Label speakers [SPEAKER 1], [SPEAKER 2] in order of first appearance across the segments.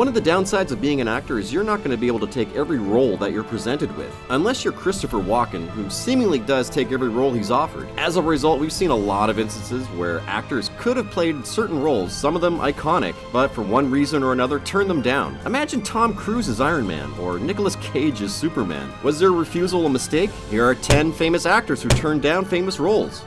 [SPEAKER 1] One of the downsides of being an actor is you're not going to be able to take every role that you're presented with, unless you're Christopher Walken, who seemingly does take every role he's offered. As a result, we've seen a lot of instances where actors could have played certain roles, some of them iconic, but for one reason or another turned them down. Imagine Tom Cruise as Iron Man, or Nicolas Cage as Superman. Was their refusal a mistake? Here are 10 famous actors who turned down famous roles.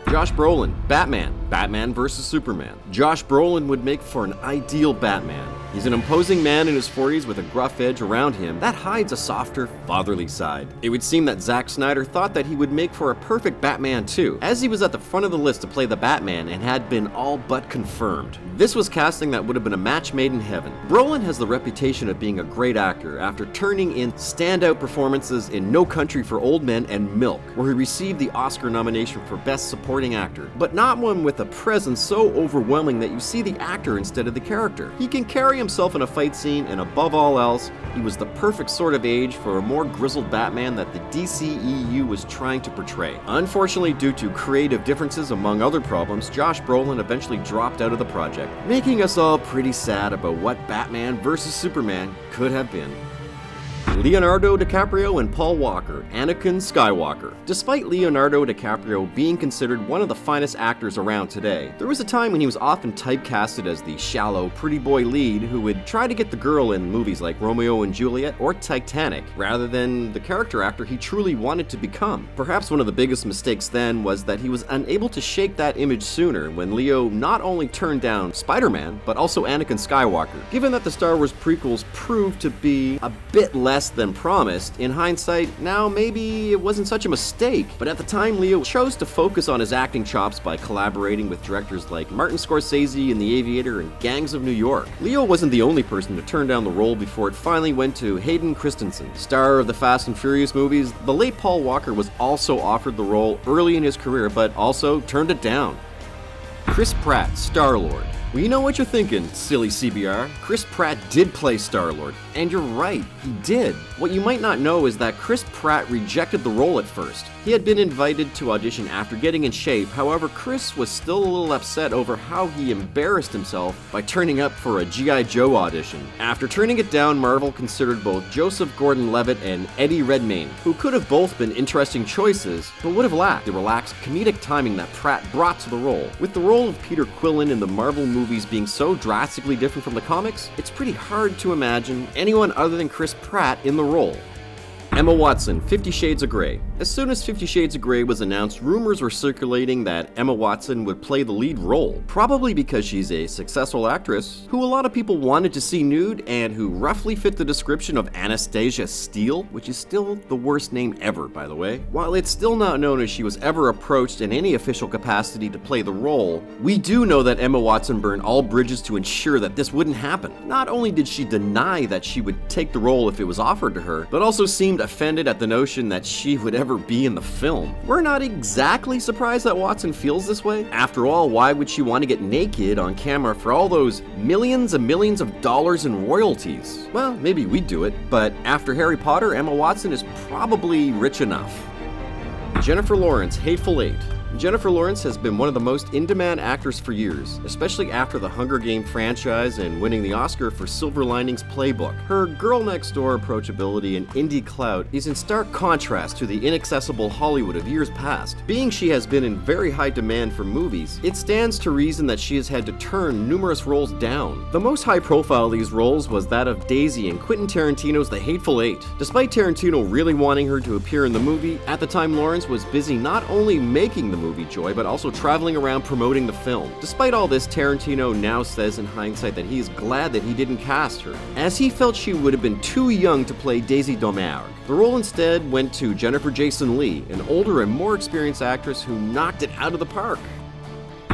[SPEAKER 1] Josh Brolin, Batman. Batman vs. Superman. Josh Brolin would make for an ideal Batman. He's an imposing man in his 40s with a gruff edge around him that hides a softer, fatherly side. It would seem that Zack Snyder thought that he would make for a perfect Batman too, as he was at the front of the list to play the Batman and had been all but confirmed. This was casting that would have been a match made in heaven. Brolin has the reputation of being a great actor after turning in standout performances in No Country for Old Men and Milk, where he received the Oscar nomination for Best Supporting Actor, but not one with a presence so overwhelming that you see the actor instead of the character. He can carry himself in a fight scene, and above all else, he was the perfect sort of age for a more grizzled Batman that the DCEU was trying to portray. Unfortunately, due to creative differences among other problems, Josh Brolin eventually dropped out of the project, making us all pretty sad about what Batman vs. Superman could have been. Leonardo DiCaprio and Paul Walker, Anakin Skywalker. Despite Leonardo DiCaprio being considered one of the finest actors around today, there was a time when he was often typecasted as the shallow, pretty boy lead who would try to get the girl in movies like Romeo and Juliet or Titanic, rather than the character actor he truly wanted to become. Perhaps one of the biggest mistakes then was that he was unable to shake that image sooner when Leo not only turned down Spider-Man, but also Anakin Skywalker. Given that the Star Wars prequels proved to be a bit less than promised, in hindsight, now maybe it wasn't such a mistake, but at the time Leo chose to focus on his acting chops by collaborating with directors like Martin Scorsese in The Aviator and Gangs of New York. Leo wasn't the only person to turn down the role before it finally went to Hayden Christensen. Star of the Fast and Furious movies, the late Paul Walker was also offered the role early in his career, but also turned it down. Chris Pratt, Star-Lord. Well, you know what you're thinking, silly CBR. Chris Pratt did play Star-Lord, and you're right, he did. What you might not know is that Chris Pratt rejected the role at first. He had been invited to audition after getting in shape, however, Chris was still a little upset over how he embarrassed himself by turning up for a G.I. Joe audition. After turning it down, Marvel considered both Joseph Gordon-Levitt and Eddie Redmayne, who could have both been interesting choices, but would have lacked the relaxed comedic timing that Pratt brought to the role. With the role of Peter Quillen in the Marvel movies being so drastically different from the comics, it's pretty hard to imagine anyone other than Chris Pratt in the role. Emma Watson, 50 Shades of Grey. As soon as 50 Shades of Grey was announced, rumors were circulating that Emma Watson would play the lead role, probably because she's a successful actress who a lot of people wanted to see nude and who roughly fit the description of Anastasia Steele, which is still the worst name ever, by the way. While it's still not known if she was ever approached in any official capacity to play the role, we do know that Emma Watson burned all bridges to ensure that this wouldn't happen. Not only did she deny that she would take the role if it was offered to her, but also seemed offended at the notion that she would ever be in the film. We're not exactly surprised that Watson feels this way. After all, why would she want to get naked on camera for all those millions and millions of dollars in royalties? Well, maybe we'd do it, but after Harry Potter, Emma Watson is probably rich enough. Jennifer Lawrence, Hateful Eight. Jennifer Lawrence has been one of the most in-demand actors for years, especially after the Hunger Games franchise and winning the Oscar for Silver Linings Playbook. Her girl-next-door approachability and indie clout is in stark contrast to the inaccessible Hollywood of years past. Being she has been in very high demand for movies, it stands to reason that she has had to turn numerous roles down. The most high-profile of these roles was that of Daisy in Quentin Tarantino's The Hateful Eight. Despite Tarantino really wanting her to appear in the movie, at the time Lawrence was busy not only making the movie Joy, but also traveling around promoting the film. Despite all this, Tarantino now says in hindsight that he is glad that he didn't cast her, as he felt she would have been too young to play Daisy Domergue. The role instead went to Jennifer Jason Leigh, an older and more experienced actress who knocked it out of the park.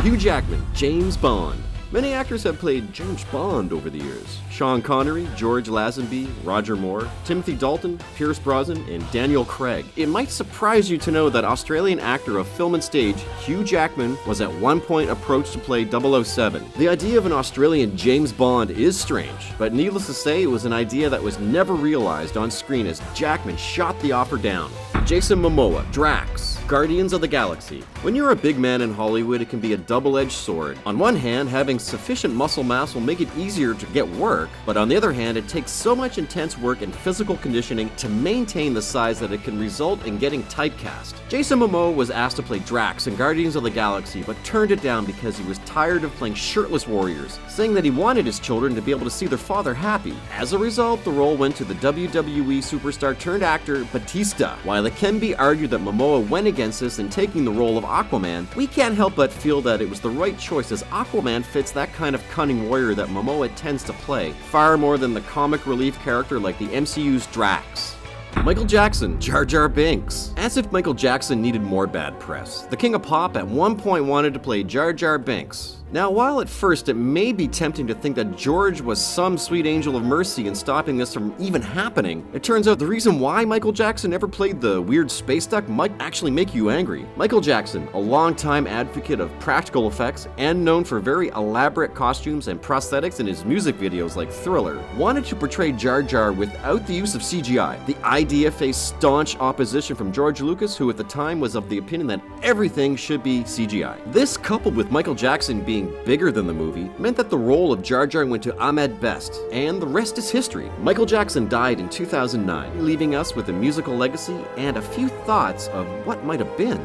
[SPEAKER 1] Hugh Jackman, James Bond. Many actors have played James Bond over the years. Sean Connery, George Lazenby, Roger Moore, Timothy Dalton, Pierce Brosnan, and Daniel Craig. It might surprise you to know that Australian actor of film and stage Hugh Jackman was at one point approached to play 007. The idea of an Australian James Bond is strange, but needless to say, it was an idea that was never realized on screen as Jackman shot the offer down. Jason Momoa, Drax. Guardians of the Galaxy. When you're a big man in Hollywood, it can be a double-edged sword. On one hand, having sufficient muscle mass will make it easier to get work, but on the other hand, it takes so much intense work and physical conditioning to maintain the size that it can result in getting typecast. Jason Momoa was asked to play Drax in Guardians of the Galaxy, but turned it down because he was tired of playing shirtless warriors, saying that he wanted his children to be able to see their father happy. As a result, the role went to the WWE superstar turned actor Batista. While it can be argued that Momoa went against this in taking the role of Aquaman, we can't help but feel that it was the right choice, as Aquaman fits that kind of cunning warrior that Momoa tends to play, far more than the comic relief character like the MCU's Drax. Michael Jackson, Jar Jar Binks. As if Michael Jackson needed more bad press, the King of Pop at one point wanted to play Jar Jar Binks. Now, while at first it may be tempting to think that George was some sweet angel of mercy in stopping this from even happening, it turns out the reason why Michael Jackson never played the weird space duck might actually make you angry. Michael Jackson, a longtime advocate of practical effects and known for very elaborate costumes and prosthetics in his music videos like Thriller, wanted to portray Jar Jar without the use of CGI. The idea faced staunch opposition from George Lucas, who at the time was of the opinion that everything should be CGI. This, coupled with Michael Jackson being bigger than the movie, meant that the role of Jar Jar went to Ahmed Best, and the rest is history. Michael Jackson died in 2009, leaving us with a musical legacy and a few thoughts of what might have been.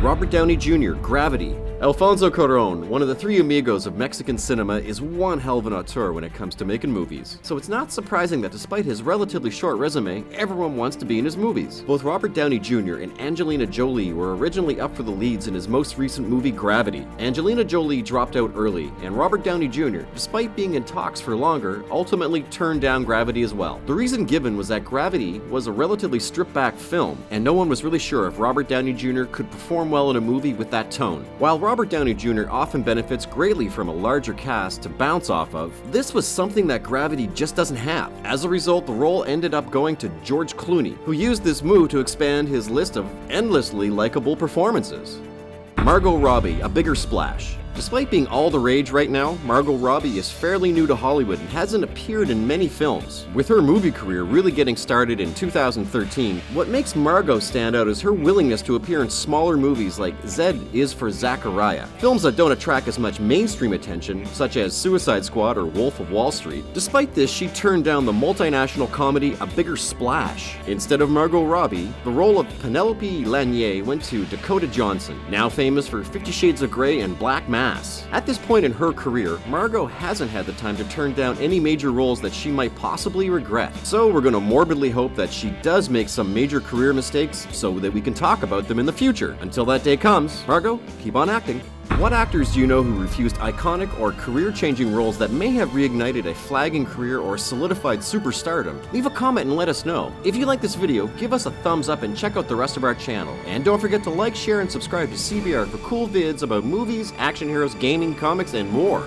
[SPEAKER 1] Robert Downey Jr., Gravity. Alfonso Cuarón, one of the three amigos of Mexican cinema, is one hell of an auteur when it comes to making movies. So it's not surprising that despite his relatively short resume, everyone wants to be in his movies. Both Robert Downey Jr. and Angelina Jolie were originally up for the leads in his most recent movie, Gravity. Angelina Jolie dropped out early, and Robert Downey Jr., despite being in talks for longer, ultimately turned down Gravity as well. The reason given was that Gravity was a relatively stripped-back film, and no one was really sure if Robert Downey Jr. could perform well in a movie with that tone. While Robert Downey Jr. often benefits greatly from a larger cast to bounce off of, this was something that Gravity just doesn't have. As a result, the role ended up going to George Clooney, who used this move to expand his list of endlessly likable performances. Margot Robbie, A Bigger Splash. Despite being all the rage right now, Margot Robbie is fairly new to Hollywood and hasn't appeared in many films. With her movie career really getting started in 2013, what makes Margot stand out is her willingness to appear in smaller movies like Z is for Zachariah, films that don't attract as much mainstream attention, such as Suicide Squad or Wolf of Wall Street. Despite this, she turned down the multinational comedy A Bigger Splash. Instead of Margot Robbie, the role of Penelope Lanier went to Dakota Johnson, now famous for 50 Shades of Grey and Black Mass. At this point in her career, Margot hasn't had the time to turn down any major roles that she might possibly regret. So we're going to morbidly hope that she does make some major career mistakes so that we can talk about them in the future. Until that day comes, Margot, keep on acting. What actors do you know who refused iconic or career-changing roles that may have reignited a flagging career or solidified superstardom? Leave a comment and let us know. If you like this video, give us a thumbs up and check out the rest of our channel. And don't forget to like, share, and subscribe to CBR for cool vids about movies, action heroes, gaming, comics, and more.